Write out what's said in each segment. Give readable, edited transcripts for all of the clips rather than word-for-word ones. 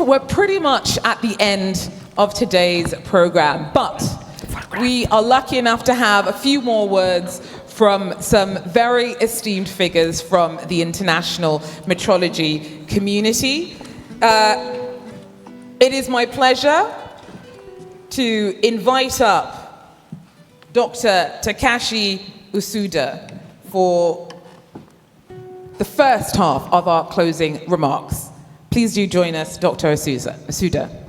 We're pretty much at the end of today's program, but we are lucky enough to have a few more words from some very esteemed figures from the international metrology community. It is my pleasure to invite up Dr. Takashi Usuda for the first half of our closing remarks. Please do join us, Dr. Usuda.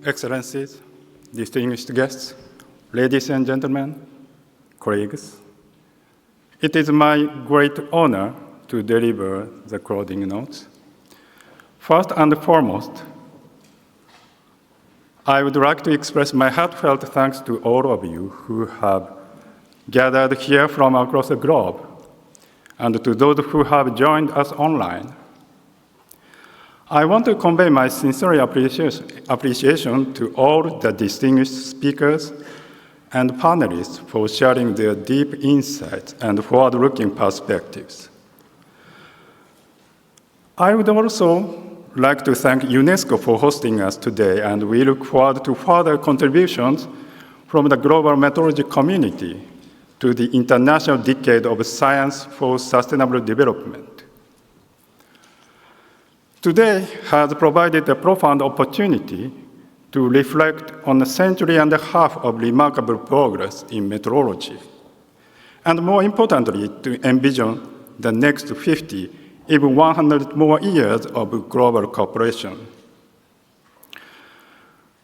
Excellencies, distinguished guests, ladies and gentlemen, colleagues, it is my great honor to deliver the closing notes. First and foremost, I would like to express my heartfelt thanks to all of you who have gathered here from across the globe, and to those who have joined us online. I want to convey my sincere appreciation to all the distinguished speakers and panelists for sharing their deep insights and forward-looking perspectives. I would also like to thank UNESCO for hosting us today, and we look forward to further contributions from the global metrology community to the International Decade of Science for Sustainable Development. Today has provided a profound opportunity to reflect on a century and a half of remarkable progress in metrology, and more importantly, to envision the next 50, even 100 more years of global cooperation.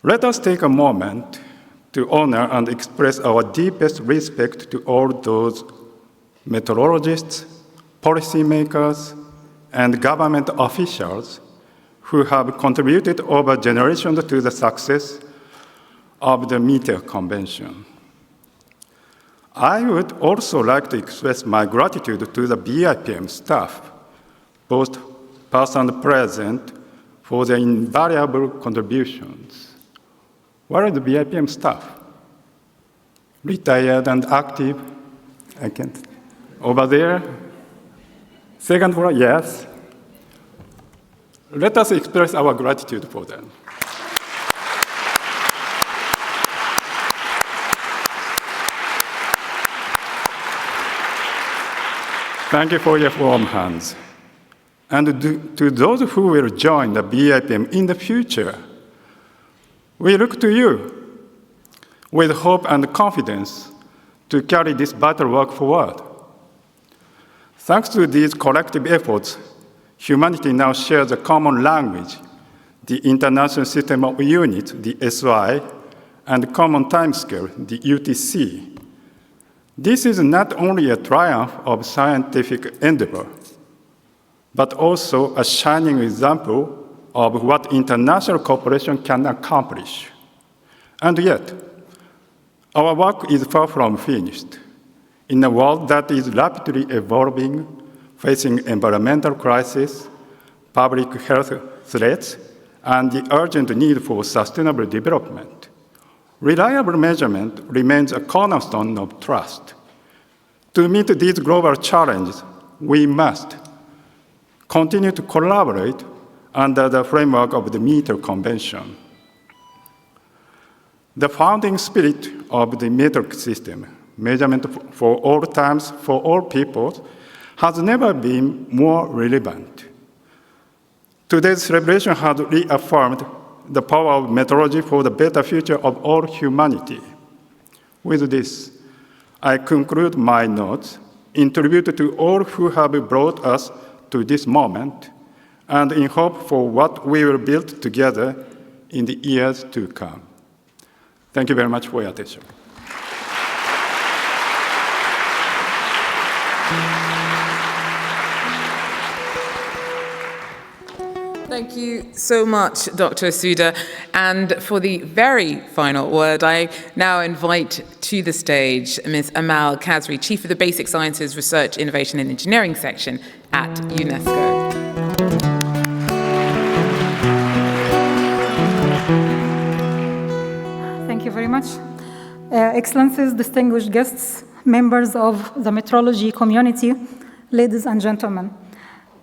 Let us take a moment to honor and express our deepest respect to all those meteorologists, policymakers, and government officials who have contributed over generations to the success of the Meteor Convention. I would also like to express my gratitude to the BIPM staff, both past and present, for their invaluable contributions. Where are the BIPM staff? Retired and active? I can't. Over there? Second floor, yes. Let us express our gratitude for them. Thank you for your warm hands. And to those who will join the BIPM in the future, we look to you with hope and confidence to carry this vital work forward. Thanks to these collective efforts, humanity now shares a common language, the International System of Units, the SI, and common timescale, the UTC. This is not only a triumph of scientific endeavor, but also a shining example of what international cooperation can accomplish. And yet, our work is far from finished. In a world that is rapidly evolving, facing environmental crisis, public health threats, and the urgent need for sustainable development, reliable measurement remains a cornerstone of trust. To meet these global challenges, we must continue to collaborate under the framework of the Meteor Convention. The founding spirit of the metric system, measurement for all times, for all peoples, has never been more relevant. Today's celebration has reaffirmed the power of metrology for the better future of all humanity. With this, I conclude my notes in tribute to all who have brought us to this moment, and in hope for what we will build together in the years to come. Thank you very much for your attention. Thank you so much, Dr. Usuda. And for the very final word, I now invite to the stage Ms. Amal Kasry, Chief of the Basic Sciences Research, Innovation and Engineering section at UNESCO. Thank you very much. Excellencies, distinguished guests, members of the metrology community, ladies and gentlemen.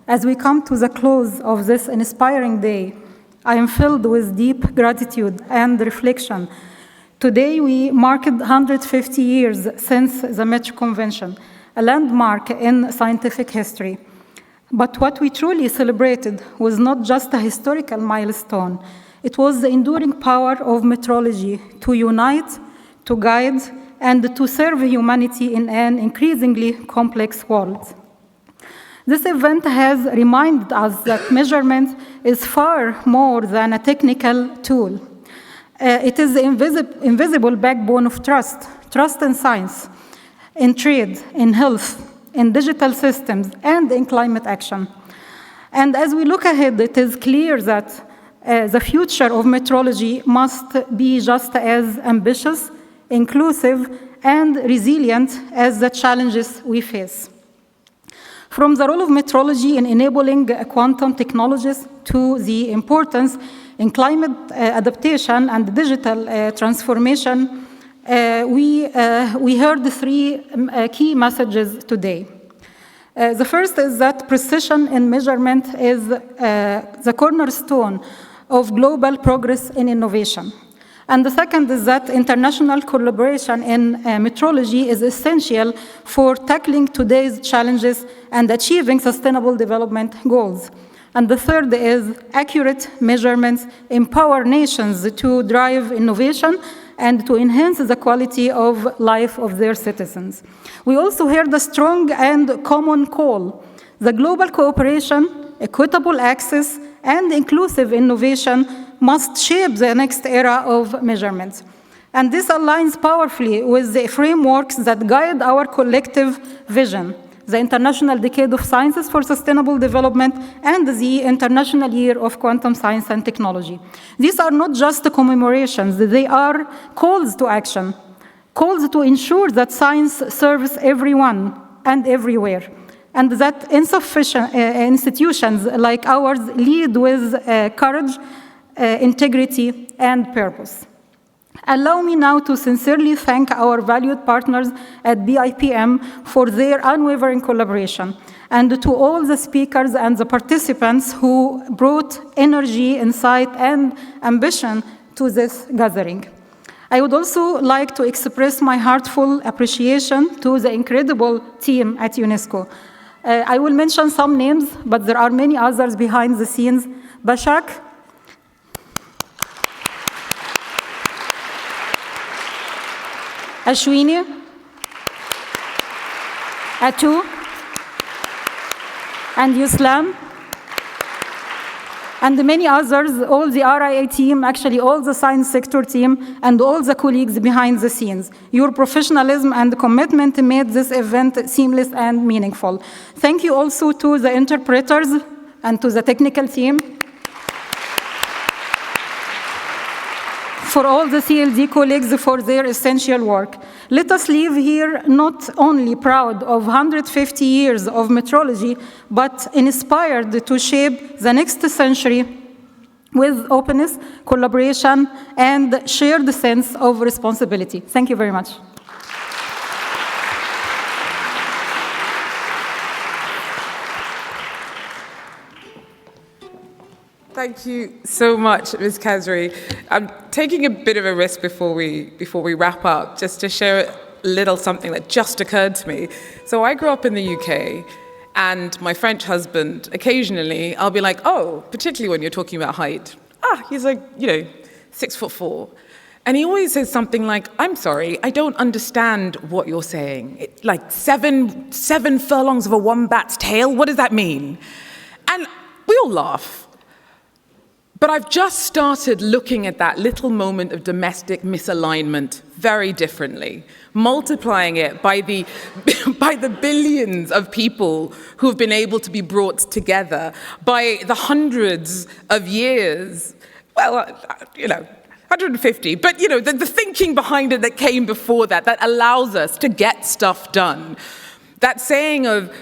As we come to the close of this inspiring day, I am filled with deep gratitude and reflection. Today, we marked 150 years since the Metro Convention, a landmark in scientific history. But what we truly celebrated was not just a historical milestone. It was the enduring power of metrology to unite, to guide, and to serve humanity in an increasingly complex world. This event has reminded us that measurement is far more than a technical tool. It is the invisible backbone of trust in science, in trade, in health, in digital systems, and in climate action. And as we look ahead, it is clear that the future of metrology must be just as ambitious, inclusive, and resilient as the challenges we face. From the role of metrology in enabling quantum technologies to the importance in climate adaptation and digital transformation, we heard three key messages today. The first is that precision in measurement is the cornerstone of global progress in innovation. And the second is that international collaboration in metrology is essential for tackling today's challenges and achieving sustainable development goals. And the third is accurate measurements empower nations to drive innovation and to enhance the quality of life of their citizens. We also heard a strong and common call. The global cooperation, equitable access, and inclusive innovation must shape the next era of measurements. And this aligns powerfully with the frameworks that guide our collective vision, the International Decade of Sciences for Sustainable Development and the International Year of Quantum Science and Technology. These are not just commemorations, they are calls to action, calls to ensure that science serves everyone and everywhere, and that insufficient institutions like ours lead with courage, integrity, and purpose. Allow me now to sincerely thank our valued partners at BIPM for their unwavering collaboration, and to all the speakers and the participants who brought energy, insight, and ambition to this gathering. I would also like to express my heartfelt appreciation to the incredible team at UNESCO. I will mention some names, but there are many others behind the scenes. Bashak, Ashwini, Atu, and Yuslam, and many others, all the RIA team, actually all the science sector team, and all the colleagues behind the scenes. Your professionalism and commitment made this event seamless and meaningful. Thank you also to the interpreters and to the technical team. For all the CLD colleagues for their essential work. Let us leave here not only proud of 150 years of metrology, but inspired to shape the next century with openness, collaboration, and shared sense of responsibility. Thank you very much. Thank you so much, Ms. Kasry. I'm taking a bit of a risk before we wrap up, just to share a little something that just occurred to me. So I grew up in the UK, and my French husband, occasionally, I'll be like, oh, particularly when you're talking about height, he's like, 6'4". And he always says something like, I'm sorry, I don't understand what you're saying. Like seven furlongs of a wombat's tail, what does that mean? And we all laugh. But I've just started looking at that little moment of domestic misalignment very differently, multiplying it by the, by the billions of people who have been able to be brought together, by the hundreds of years, well, 150, but the thinking behind it that came before that, that allows us to get stuff done. That saying of,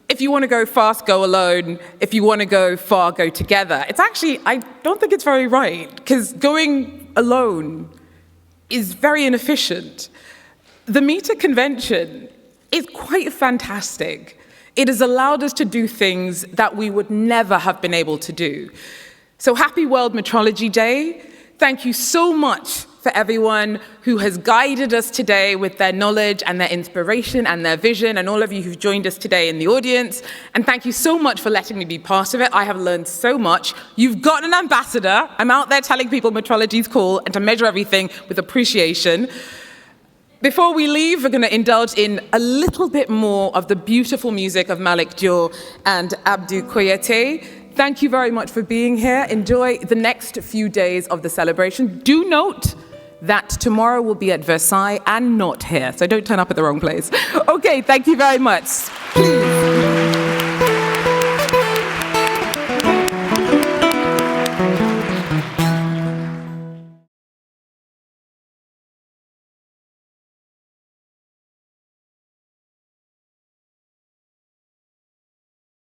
if you want to go fast, go alone. If you want to go far, go together. It's actually, I don't think it's very right, because going alone is very inefficient. The Meter Convention is quite fantastic. It has allowed us to do things that we would never have been able to do. So happy World Metrology Day. Thank you so much for everyone who has guided us today with their knowledge and their inspiration and their vision, and all of you who've joined us today in the audience. And thank you so much for letting me be part of it. I have learned so much. You've got an ambassador. I'm out there telling people metrology is cool and to measure everything with appreciation. Before we leave, we're going to indulge in a little bit more of the beautiful music of 𝐊𝐞𝐲𝐬 and 𝐷𝐷𝐷𝐷𝐷𝐷𝐷𝐷𝐷𝐷𝐷. Thank you very much for being here. Enjoy the next few days of the celebration. Do note that tomorrow will be at Versailles and not here, so don't turn up at the wrong place. Okay, thank you very much.